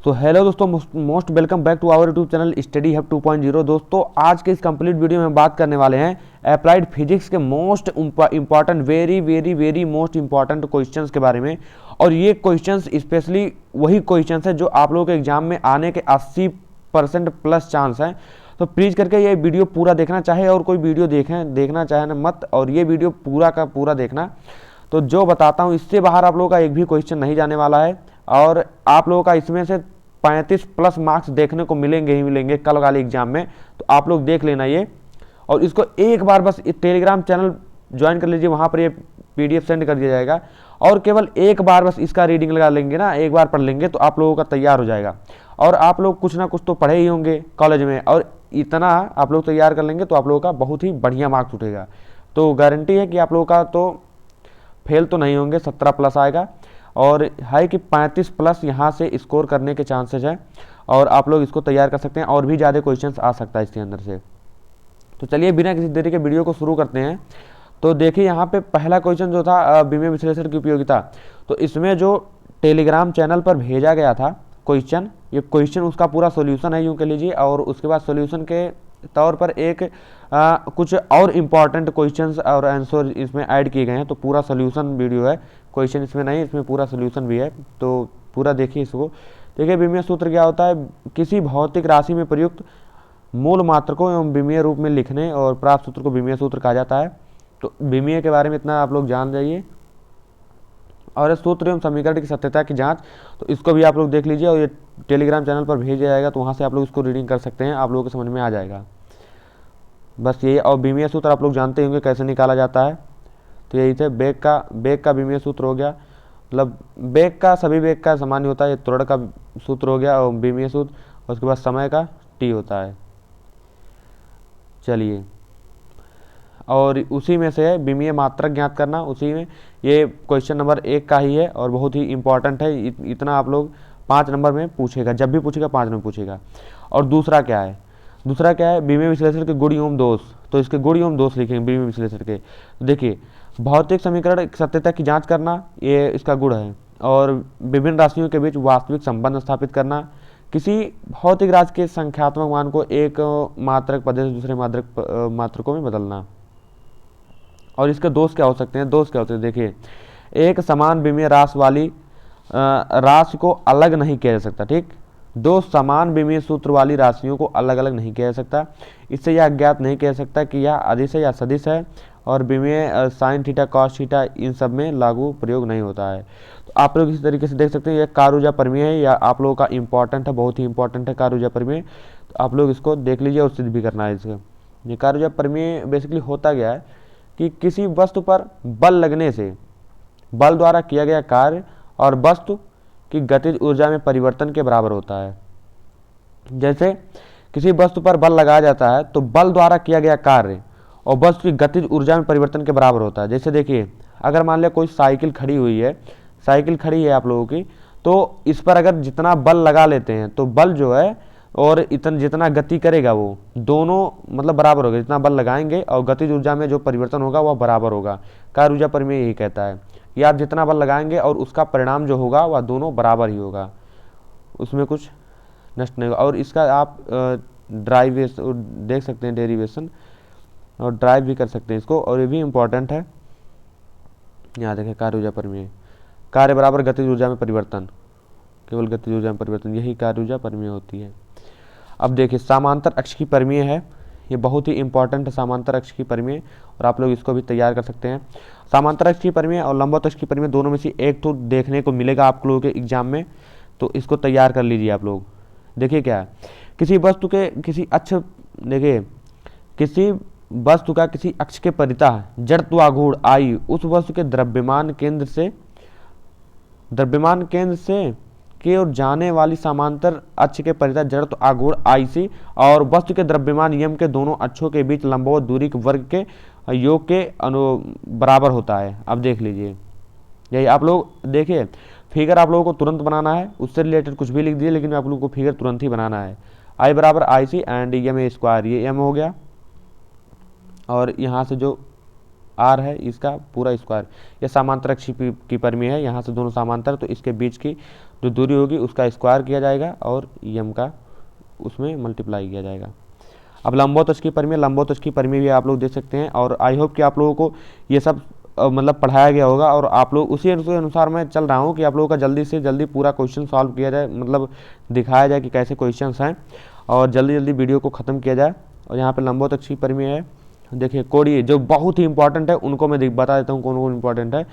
तो हेलो दोस्तों, most welcome back to our YouTube channel study hub 2.0। दोस्तों आज के इस कंप्लीट वीडियो में हम बात करने वाले हैं अप्लाइड फिजिक्स के most important very very very most important questions के बारे में। और ये क्वेश्चंस स्पेशली वही क्वेश्चंस हैं जो आप लोगों के एग्जाम में आने के 80% प्लस चांस हैं। तो प्लीज़ करके ये वीडियो पूरा देखना, चाहे और कोई वीडियो देखना चाहे ना मत, और ये वीडियो पूरा का पूरा देखना। तो जो बताता हूँ इससे बाहर आप लोगों का एक भी क्वेश्चन नहीं जाने वाला है, और आप लोगों का इसमें से 35 प्लस मार्क्स देखने को मिलेंगे ही मिलेंगे कल वाले एग्जाम में। तो आप लोग देख लेना ये, और इसको एक बार बस टेलीग्राम चैनल ज्वाइन कर लीजिए, वहाँ पर ये PDF सेंड कर दिया जाएगा। और केवल एक बार बस इसका रीडिंग लगा लेंगे ना, एक बार पढ़ लेंगे तो आप लोगों का तैयार हो जाएगा। और आप लोग कुछ ना कुछ तो पढ़े ही होंगे कॉलेज में, और इतना आप लोग तैयार कर लेंगे तो आप लोगों का बहुत ही बढ़िया मार्क्स उठेगा। तो गारंटी है कि आप लोगों का तो फेल तो नहीं होंगे, 17 प्लस आएगा, और है कि 35 प्लस यहाँ से स्कोर करने के चांसेस हैं। और आप लोग इसको तैयार कर सकते हैं, और भी ज़्यादा क्वेश्चंस आ सकता है इसके अंदर से। तो चलिए बिना किसी देरी के वीडियो को शुरू करते हैं। तो देखिए यहाँ पे पहला क्वेश्चन जो था विमीय विश्लेषण की उपयोगिता, तो इसमें जो टेलीग्राम चैनल पर भेजा गया था क्वेश्चन, ये क्वेश्चन उसका पूरा सोल्यूशन है, यूँ कह लीजिए। और उसके बाद सोल्यूशन के तौर पर एक कुछ और इम्पॉर्टेंट क्वेश्चंस और आंसर इसमें ऐड किए गए हैं। तो पूरा सोल्यूशन वीडियो है, क्वेश्चन इसमें नहीं, इसमें पूरा सोल्यूशन भी है। तो पूरा देखिए इसको। देखिए विमीय सूत्र क्या होता है, किसी भौतिक राशि में प्रयुक्त मूल मात्रकों एवं विमीय रूप में लिखने और प्राप्त सूत्र को विमीय सूत्र कहा जाता है। तो विमीय के बारे में इतना आप लोग जान जाइए। और सूत्र एवं समीकरण की सत्यता की जांच, तो इसको भी आप लोग देख लीजिए, और ये टेलीग्राम चैनल पर भेजा जाएगा, तो वहाँ से आप लोग इसको रीडिंग कर सकते हैं, आप लोगों को समझ में आ जाएगा बस ये। और विमीय सूत्र आप लोग जानते होंगे कैसे निकाला जाता है। तो यही थे बेग का विमीय सूत्र हो गया, मतलब बेग का सभी बेग का सामान्य होता है, ये त्वरण का सूत्र हो गया और विमीय सूत्र, और उसके बाद समय का T होता है। चलिए, और उसी में से है विमीय मात्रक ज्ञात करना, उसी में ये क्वेश्चन नंबर 1 का ही है, और बहुत ही इंपॉर्टेंट है। इतना आप लोग 5 नंबर में पूछेगा, जब भी पूछेगा 5 नंबर पूछेगा। और दूसरा क्या है विमीय विश्लेषण के गुण एवं दोष। तो इसके गुण एवं दोष लिखेंगे विमीय विश्लेषण के। तो देखिए, भौतिक समीकरण सत्यता की जांच करना, ये इसका गुण है। और विभिन्न राशियों के बीच वास्तविक संबंध स्थापित करना, किसी भौतिक राशि के संख्यात्मक मान को एक मात्रक पद से दूसरे मात्रकों में बदलना। और इसके दोष क्या हो सकते हैं, देखिए, एक समान विमीय राशि वाली राशि को अलग नहीं किया जा सकता, ठीक। दो समान विमीय सूत्र वाली राशियों को अलग अलग नहीं किया जा सकता। इससे यह ज्ञात नहीं किया जा सकता कि यह अदिश है या सदिश है। और विमीय sine theta cos theta in सब में लागू प्रयोग नहीं होता है। तो आप लोग इस तरीके से देख सकते हैं, यह कारूजा प्रमेय है, या आप लोगों का इंपॉर्टेंट है, बहुत ही इंपॉर्टेंट है कारूजा प्रमेय। तो आप लोग इसको देख लीजिए और सिद्ध भी करना है इसका। ये कारूजा प्रमेय बेसिकली होता गया है कि किसी वस्तु पर बल लगने से बल द्वारा किया गया कार्य और वस्तु की गतिज ऊर्जा में परिवर्तन के बराबर होता है। जैसे किसी वस्तु पर बल लगाया जाता है तो बल द्वारा किया गया कार्य और वस्तु की गतिज ऊर्जा में परिवर्तन के बराबर होता है। जैसे देखिए, अगर मान लिया कोई साइकिल खड़ी है आप लोगों की, तो इस पर अगर जितना बल लगा लेते हैं तो बल जो है और जितना गति करेगा वो दोनों मतलब बराबर होगा। जितना बल लगाएंगे और गतिज ऊर्जा में जो परिवर्तन होगा वह बराबर होगा। कार्य ऊर्जा प्रमेय यही कहता है कि आप जितना बल लगाएंगे और उसका परिणाम जो होगा वह दोनों बराबर ही होगा, उसमें कुछ नष्ट नहीं होगा। और इसका आप ड्राइवेशन देख सकते हैं, डेरिवेशन और ड्राइव भी कर सकते हैं इसको, और ये भी इम्पोर्टेंट है। यहाँ देखें, कार्य ऊर्जा प्रमेय, कार्य बराबर गतिज ऊर्जा में परिवर्तन, केवल गतिज ऊर्जा में परिवर्तन, यही कार्य ऊर्जा प्रमेय होती है। अब देखिए, समांतर अक्ष की प्रमेय है, ये बहुत ही इंपॉर्टेंट है समांतर अक्ष की प्रमेय, और आप लोग इसको भी तैयार कर सकते हैं। समांतर अक्ष की प्रमेय और लंबवत अक्ष की प्रमेय दोनों में से एक तो देखने को मिलेगा आप लोगों के एग्जाम में, तो इसको तैयार कर लीजिए आप लोग। देखिए क्या है, किसी वस्तु के किसी अक्ष के परितः जड़त्वाघूर्ण आई उस वस्तु के द्रव्यमान केंद्र से की ओर जाने वाली समांतर अक्ष के परितः जड़त्व आघूर्ण IC और वस्तु के द्रव्यमान यम के दोनों अक्षों के बीच लंबवत दूरी के वर्ग के योग के बराबर होता है। अब देख लीजिए, यही आप लोग देखिए, फिगर आप लोगों को तुरंत बनाना है, उससे रिलेटेड कुछ भी लिख दीजिए, लेकिन आप लोगों को फिगर तुरंत ही बनाना है। I बराबर IC and M A square, ये m हो गया, और यहाँ से जो R है इसका पूरा स्क्वायर, यह समांतर अक्ष की प्रमेय है। यहाँ से दोनों समांतर, तो इसके बीच की जो दूरी होगी उसका स्क्वायर किया जाएगा और एम का उसमें मल्टीप्लाई किया जाएगा। अब लंबोतज की परिमेय, लंबोतज की परिमेय भी आप लोग देख सकते हैं। और आई होप कि आप लोगों को ये सब मतलब पढ़ाया गया होगा और आप लोग उसी अनुसार मैं चल रहा हूँ कि आप लोगों का जल्दी से जल्दी पूरा क्वेश्चन सॉल्व किया जाए, मतलब दिखाया जाए कि कैसे क्वेश्चंस हैं और जल्दी जल्दी वीडियो को ख़त्म किया जाए। और यहाँ पे लंबोतज की परिमेय है, देखिए कोणीय जो बहुत ही इंपॉर्टेंट है उनको मैं बता देता हूँ कौन कौन इंपॉर्टेंट है।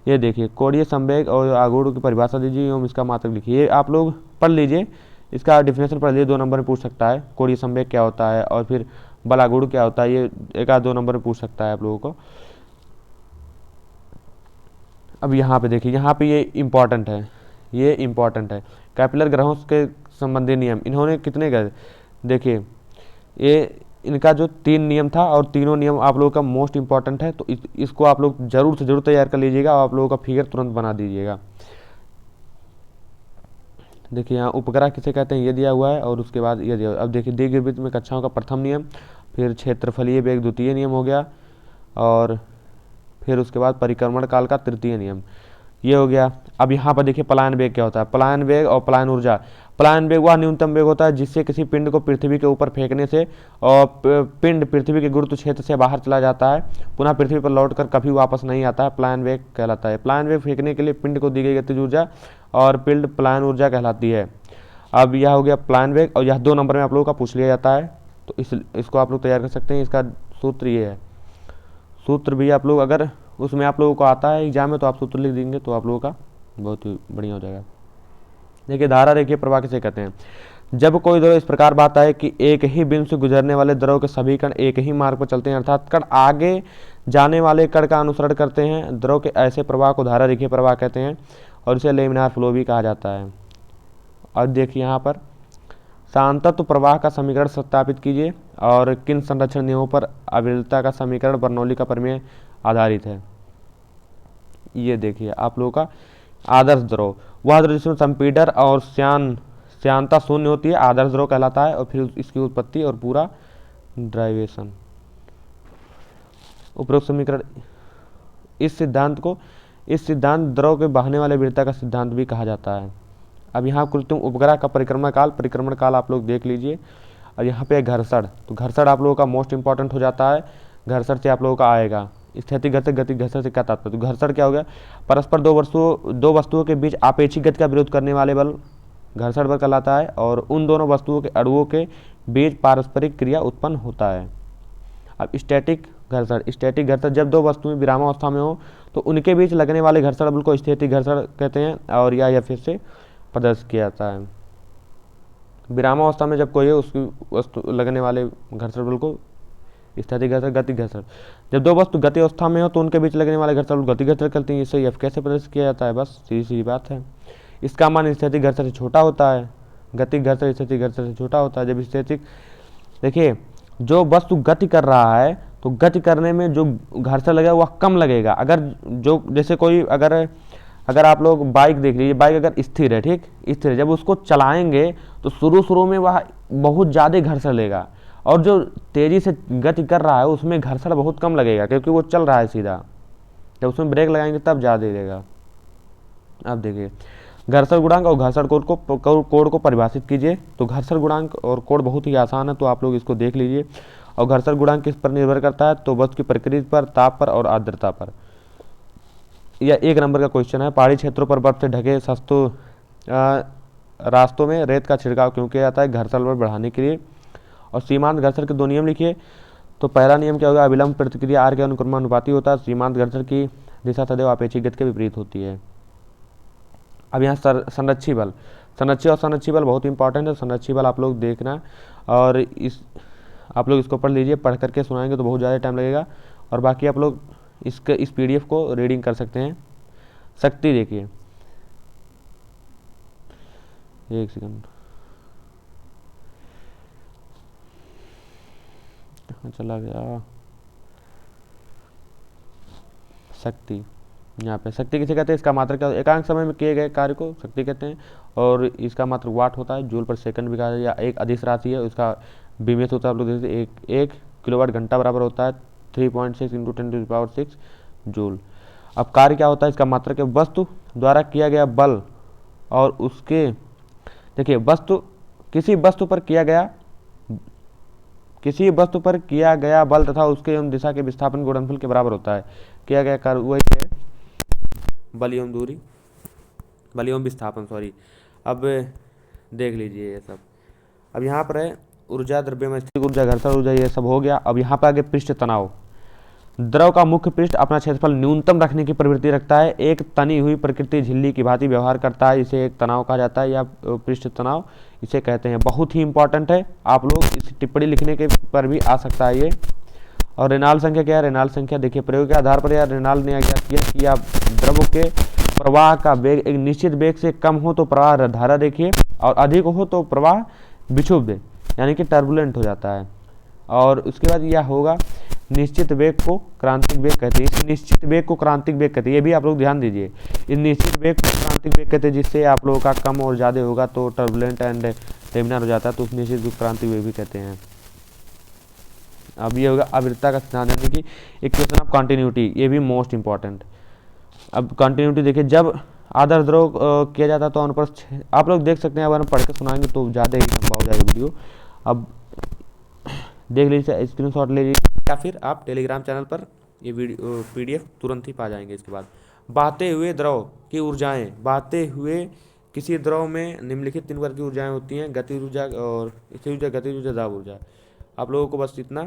ये देखिए कोणीय संवेग और आघूर्ण की परिभाषा दीजिए एवं इसका मात्रक लिखिए। ये आप लोग पढ़ लीजिए, इसका डिफिनेशन पढ़ लीजिए, 2 नंबर में पूछ सकता है। कोणीय संवेग क्या होता है और फिर बल आघूर्ण क्या होता है, ये 1 या 2 नंबर में पूछ सकता है आप लोगों को। अब यहाँ पे देखिए, यहाँ पे ये इम्पॉर्टेंट है, ये इम्पॉर्टेंट है। कैपिलर ग्रहों के संबंधी नियम इन्होंने कितने गए, देखिए ये इनका जो 3 नियम था और तीनों नियम आप लोगों का मोस्ट इंपॉर्टेंट है। तो इसको आप लोग जरूर से जरूर तैयार कर लीजिएगा और आप लोगों का फिगर तुरंत बना दीजिएगा। देखिए यहाँ उपग्रह किसे कहते हैं ये दिया हुआ है और उसके बाद ये दिया हुआ है। अब देखिए दीर्घवृत्त में कक्षाओं का प्रथम नियम, फिर क्षेत्रफलीय वेग द्वितीय नियम हो गया और फिर उसके बाद परिक्रमण काल का तृतीय नियम, ये हो गया। अब यहाँ पर देखिए पलायन वेग क्या होता है, पलायन वेग और पलायन ऊर्जा। पलायन वेग वह न्यूनतम वेग होता है जिससे किसी पिंड को पृथ्वी के ऊपर फेंकने से और पिंड पृथ्वी के गुरुत्व क्षेत्र से बाहर चला जाता है, पुनः पृथ्वी पर लौटकर कभी वापस नहीं आता है, पलायन वेग कहलाता है। पलायन वेग फेंकने के लिए पिंड को दी गई गतिज ऊर्जा और पिंड पलायन ऊर्जा कहलाती है। अब यह हो गया पलायन वेग और यह 2 नंबर में आप लोगों का पूछ लिया जाता है, तो इसको आप लोग तैयार कर सकते हैं। इसका सूत्र ये है, सूत्र भी आप लोग अगर उसमें आप लोगों को आता है एग्जाम में तो आप सूत्र लिख देंगे तो आप लोगों का बहुत ही बढ़िया हो जाएगा। देखिए धारा रेखीय प्रवाह किसे कहते हैं, जब कोई द्रव इस प्रकार बात है कि एक ही बिंदु से गुजरने वाले द्रव के सभी कण एक ही मार्ग पर चलते हैं, अर्थात कण आगे जाने वाले कण का अनुसरण करते हैं, द्रव के ऐसे प्रवाह को धारा रेखीय प्रवाह कहते हैं और इसे लेमिनार फ्लो भी कहा जाता है। और देखिए यहाँ पर सांतत्व प्रवाह का समीकरण सत्यापित कीजिए और किन संरक्षण नियमों पर अविरलता का समीकरण बर्नौली का प्रमेय आधारित है। ये देखिए आप लोगों का आदर्श द्रव वह द्रव जिसमें संपीडन और श्यानता शून्य होती है, आदर्श द्रव कहलाता है। और फिर इसकी उत्पत्ति और पूरा ड्राइवेशन, उपरोक्त समीकरण, इस सिद्धांत द्रव के बहने वाले वृत्ता का सिद्धांत भी कहा जाता है। अब यहाँ कृत्रिम उपग्रह का परिक्रमण काल आप लोग देख लीजिए। और यहाँ पे घर्षण, तो घर्षण आप लोगों का मोस्ट इंपॉर्टेंट हो जाता है। घर्षण से आप लोगों का आएगा स्थैतिक घर्षण, गति घर्षण से क्या तात्पर्य, तो घर्षण क्या हो गया, परस्पर दो वस्तुओं के बीच आपेक्षिक गति का विरोध करने वाले बल घर्षण बल कहलाता है और उन दोनों वस्तुओं के अणुओं के बीच पारस्परिक क्रिया उत्पन्न होता है। अब स्टैटिक घर्षण जब 2 वस्तुएं विरामावस्था में हो तो उनके बीच लगने वाले घर्षण बल को स्थैतिक घर्षण कहते हैं और या फिर से प्रदर्शित किया जाता है। विरामावस्था में जब कोई है उसकी वस्तु लगने वाले घर्षण बल को स्थैतिक घर्षण, गति घर्षण। जब 2 वस्तु गति अवस्था में हो तो उनके बीच लगने वाले घर्षण गति घर्षण करती हैं। इससे एफ कैसे प्रदर्शित किया जाता है, बस सीधी सीधी बात है। इसका मान स्थैतिक घर्षण से छोटा होता है, गति घर्षण स्थैतिक घर्षण से छोटा होता है। जब स्थैतिक, देखिए जो वस्तु गति कर रहा है तो गति करने में जो घर्षण लगेगा वह कम लगेगा। अगर जो जैसे कोई अगर आप लोग बाइक देख लीजिए, बाइक अगर स्थिर है, ठीक स्थिर है, जब उसको चलाएंगे तो शुरू में वह बहुत ज़्यादा घर्षण लेगा और जो तेज़ी से गति कर रहा है उसमें घर्षण बहुत कम लगेगा क्योंकि वो चल रहा है सीधा। जब उसमें ब्रेक लगाएंगे तब ज़्यादा देगा। अब देखिए घर्षण गुणांक और घर्षण कोण को परिभाषित कीजिए। तो घर्षण गुणांक और कोण बहुत ही आसान है, तो आप लोग इसको देख लीजिए। और घर्षण गुणांक किस पर निर्भर करता है, तो वस्तु की प्रकृति पर, ताप पर और आर्द्रता पर। यह 1 नंबर का क्वेश्चन है। पहाड़ी क्षेत्रों पर बर्फ से ढके रास्तों में रेत का छिड़काव क्यों किया जाता है, घर्षण बल बढ़ाने के लिए। और सीमांत घर्षण के 2 नियम लिखिए। तो पहला नियम क्या होगा, अविलंब प्रतिक्रिया आर के अनुक्रमानुपाती होता है। सीमांत घर्षण की दिशा सदैव आपेक्षिक गति के विपरीत होती है। अब यहाँ संरक्षी बल, संरक्षी बल बहुत इंपॉर्टेंट है। संरक्षी बल आप लोग देखना और आप लोग इसको पढ़ लीजिए, पढ़ करके सुनाएंगे तो बहुत ज़्यादा टाइम लगेगा। और बाकी आप लोग इस PDF को रीडिंग कर सकते हैं। शक्ति देखिए, 1 सेकंड, कहाँ चला गया, शक्ति। यहाँ पे शक्ति किसे कहते हैं, इसका मात्रक क्या, एकांक समय में किए गए कार्य को शक्ति कहते हैं। और इसका मात्रक वाट होता है, जूल पर सेकंड भी कहा जाए, या एक अदिश राशि है, उसका बीमेस होता है। आप लोग देखते एक किलोवाट घंटा बराबर होता है 3.6 × 10⁶ जूल। अब कार्य क्या होता है, इसका मात्रक है वस्तु द्वारा किया गया बल और उसके देखिए वस्तु किसी वस्तु पर किया गया बल तथा उसके एवं दिशा के विस्थापन गुणनफल के बराबर होता है। किया गया कार्य वही है बल एवं दूरी, बल एवं विस्थापन, सॉरी। अब देख लीजिए ये सब। अब यहाँ पर है ऊर्जा, द्रव्यमान स्थितिक ऊर्जा, घर्षण ऊर्जा, ये सब हो गया। अब यहाँ पर आगे पृष्ठ तनाव। द्रव का मुख्य पृष्ठ अपना क्षेत्रफल न्यूनतम रखने की प्रवृत्ति रखता है, एक तनी हुई प्रकृति झिल्ली की भांति व्यवहार करता है, इसे एक तनाव कहा जाता है या पृष्ठ तनाव इसे कहते हैं। बहुत ही इंपॉर्टेंट है, आप लोग इस टिप्पणी लिखने के पर भी आ सकता है ये। और रेनॉल्ड्स संख्या क्या है? रेनॉल्ड्स संख्या देखिए प्रयोग के आधार पर यार रेनॉल्ड ने क्या किया कि आप द्रव के प्रवाह का वेग एक निश्चित वेग से कम हो तो प्रवाह धारा देखिए, और अधिक हो तो प्रवाह विक्षुब्ध यानी कि टर्बुलेंट हो जाता है। और उसके बाद यह होगा निश्चित वेग को क्रांतिक वेग कहते हैं। इस निश्चित वेग को क्रांतिक वेग कहते हैं, ये भी आप लोग ध्यान दीजिए। इस निश्चित वेग को क्रांतिक वेग कहते हैं, जिससे आप लोगों का कम और ज़्यादा होगा तो टर्बुलेंट एंड लेमिनार हो जाता है, तो उस निश्चित वेग को क्रांतिक वेग भी कहते हैं। अब ये होगा आवृत्ता का सिद्धांत यानी कि इक्वेशन ऑफ कंटिन्यूटी, ये भी मोस्ट इंपॉर्टेंट। अब कंटिन्यूटी देखिए, जब आदर्श द्रव किया जाता है तो अनुप्रस्थ, आप लोग देख सकते हैं, अगर हम पढ़ के सुनाएंगे तो ज़्यादा ही लंबा हो जाएगा वीडियो। अब देख लीजिए, स्क्रीनशॉट ले लीजिए या फिर आप टेलीग्राम चैनल पर ये वीडियो PDF तुरंत ही पा जाएंगे। इसके बाद बहते हुए द्रव की ऊर्जाएं। बहते हुए किसी द्रव में निम्नलिखित 3 प्रकार की ऊर्जाएं होती हैं, गतिज ऊर्जा और स्थिर ऊर्जा, गतिज ऊर्जा, दाब ऊर्जा। आप लोगों को बस इतना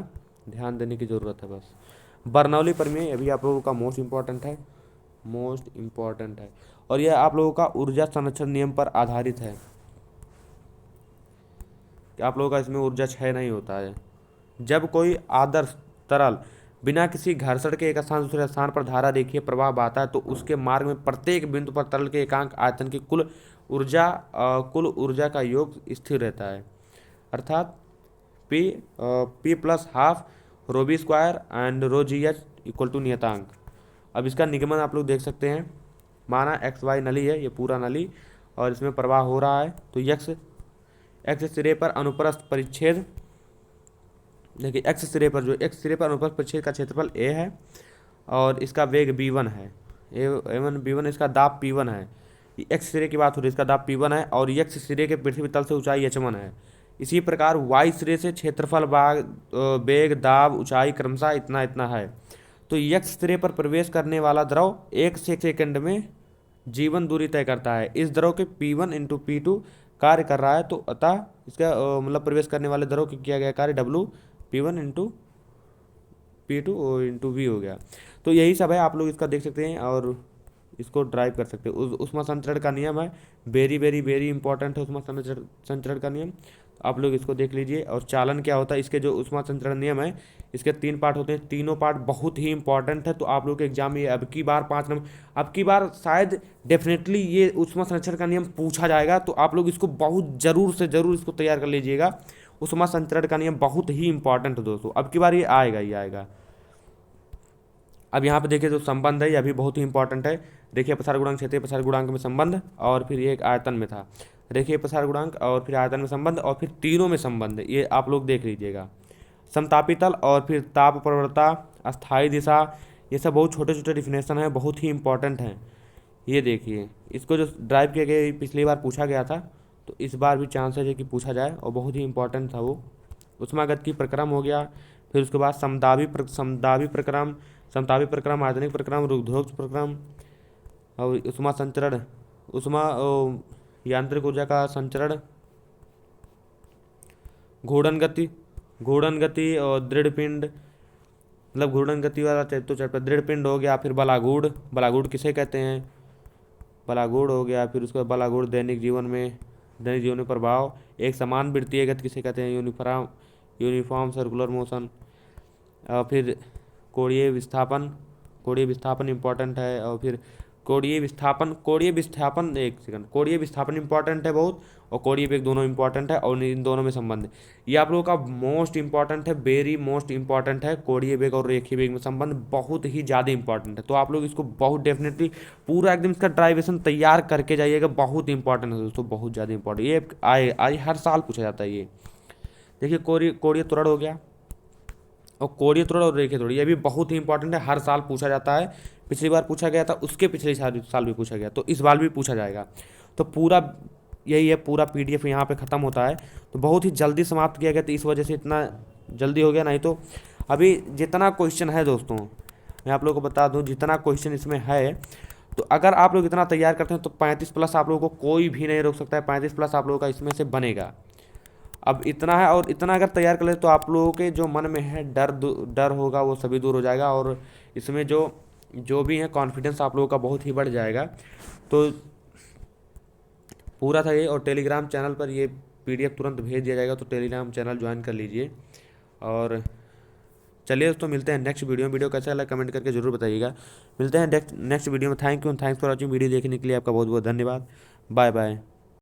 ध्यान देने की ज़रूरत है बस। बर्नौली प्रमेय अभी आप लोगों का मोस्ट इंपॉर्टेंट है, मोस्ट इंपॉर्टेंट है, और यह आप लोगों का ऊर्जा संरक्षण नियम पर आधारित है। कि आप लोगों का इसमें ऊर्जा क्षय नहीं होता है। जब कोई आदर्श तरल बिना किसी घर्षण के एक स्थान दूसरे स्थान पर धारा रेखीय प्रवाह बहता है तो उसके मार्ग में प्रत्येक बिंदु पर तरल के एकांक आयतन की कुल ऊर्जा का योग स्थिर रहता है, अर्थात P plus half rho V square and rho G H equal to नियतांक। अब इसका निगमन आप लोग देख सकते हैं। माना XY नली है, ये पूरा नली, और इसमें प्रवाह हो रहा है, तो एक्स सिरे पर अनुप्रस्थ परिच्छेद, देखिए एक्स सिरे पर अनुप्रस्थ परिच्छेद का क्षेत्रफल A है और इसका वेग B1 है, A1 B1, इसका दाब P1 है। एक्स सिरे की बात हो रही है, इसका दाब P1 है, और एक्स सिरे के पृथ्वी तल से ऊंचाई H1 है। इसी प्रकार Y सिरे से क्षेत्रफल, वेग, दाब, ऊंचाई क्रमशः इतना इतना है। तो एक्स सिरे पर प्रवेश करने वाला द्रव 1 सेकंड में जीवन दूरी तय करता है। इस द्रव के P1 इंटू P2 कार्य कर रहा है, तो अतः इसका मतलब प्रवेश करने वाले द्रव के किया गया कार्य W P1 into P2 into V हो गया। तो यही सब है, आप लोग इसका देख सकते हैं और इसको ड्राइव कर सकते हैं। ऊष्मा संचरण का नियम है, वेरी वेरी वेरी इंपॉर्टेंट है ऊष्मा संचरण का नियम, आप लोग इसको देख लीजिए। और चालन क्या होता है, इसके जो ऊष्मा संचरण नियम है इसके 3 पार्ट होते हैं, तीनों पार्ट बहुत ही इंपॉर्टेंट है। तो आप लोग के एग्जाम में अब की बार 5 नंबर, अब की बार शायद डेफिनेटली ये ऊष्मा संचरण का नियम पूछा जाएगा, तो आप लोग इसको बहुत ज़रूर से ज़रूर इसको तैयार कर लीजिएगा। ऊष्मा संचरण का नियम बहुत ही इंपॉर्टेंट है दोस्तों, अब की बार ये आएगा ही आएगा। अब यहाँ पे देखिए जो संबंध है ये अभी बहुत ही इंपॉर्टेंट है। रेखीय प्रसार गुणांक, क्षेत्रीय प्रसार गुणांक में संबंध, और फिर ये एक आयतन में था, रेखीय प्रसार गुणांक और फिर आयतन में संबंध, और फिर तीनों में संबंध, ये आप लोग देख लीजिएगा। समतापी तल और फिर ताप प्रवणता, अस्थायी दिशा, ये सब बहुत छोटे छोटे डिफिनेशन है, बहुत ही इंपॉर्टेंट हैं। ये देखिए, इसको जो ड्राइव किया गया पिछली बार पूछा गया था, तो इस बार भी चांसेस है कि पूछा जाए, और बहुत ही इंपॉर्टेंट था वो। उष्मागतिकी प्रक्रम हो गया, फिर उसके बाद समतापी प्रक्रम, आयतनिक प्रक्रम, रुद्धोष्म प्रक्रम, और उष्मा संचरण, उष्मा यांत्रिक ऊर्जा का संचरण, घूर्णन गति और दृढ़ पिंड, मतलब घूर्णन गति वाला तो चैप्टर, दृढ़ पिंड हो गया, फिर बलागुड़ किसे कहते हैं, बलागुड़ हो गया, फिर उसके बाद बलागुड़ दैनिक जीवन में प्रभाव, एक समान वृत्तीय गति किसे कहते हैं, यूनिफॉर्म सर्कुलर मोशन, और फिर कोणीय विस्थापन इंपॉर्टेंट है, और फिर कोणीय विस्थापन इंपॉर्टेंट है बहुत, और कोणीय वेग दोनों इंपॉर्टेंट है, और इन दोनों में संबंध, ये आप लोगों का मोस्ट इंपॉर्टेंट है, वेरी मोस्ट इंपॉर्टेंट है। कोणीय वेग और रेखीय वेग में संबंध बहुत ही ज़्यादा इंपॉर्टेंट है, तो आप लोग इसको बहुत डेफिनेटली पूरा एकदम इसका ड्राइवेशन तैयार करके जाइएगा, बहुत इंपॉर्टेंट है दोस्तों, बहुत ज़्यादा इंपॉर्टेंट। ये आई हर साल पूछा जाता है ये। देखिए कोणीय त्वरण हो गया, और कोणीय त्वरण और रेखीय त्वरण, ये भी बहुत ही इंपॉर्टेंट है, हर साल पूछा जाता है। पिछली बार पूछा गया था, उसके पिछले साल भी पूछा गया, तो इस बार भी पूछा जाएगा। तो पूरा यही है, पूरा PDF यहाँ पे ख़त्म होता है। तो बहुत ही जल्दी समाप्त किया गया, तो इस वजह से इतना जल्दी हो गया। नहीं तो अभी जितना क्वेश्चन है दोस्तों, मैं आप लोगों को बता दूं, जितना क्वेश्चन इसमें है, तो अगर आप लोग इतना तैयार करते हैं तो 35+ आप लोगों को कोई भी नहीं रोक सकता है। 35+ आप लोगों का इसमें से बनेगा। अब इतना है, और इतना अगर तैयार कर ले तो आप लोगों के जो मन में है डर होगा वो सभी दूर हो जाएगा, और इसमें जो जो भी है कॉन्फिडेंस आप लोगों का बहुत ही बढ़ जाएगा। तो पूरा था ये। और टेलीग्राम चैनल पर ये PDF तुरंत भेज दिया जाएगा, तो टेलीग्राम चैनल ज्वाइन कर लीजिए। और चलिए दोस्तों, मिलते हैं नेक्स्ट वीडियो में। वीडियो कैसा लगा कमेंट करके जरूर बताइएगा। मिलते हैं नेक्स्ट वीडियो में। Thanks for watching. वीडियो देखने के लिए आपका बहुत बहुत धन्यवाद। Bye bye.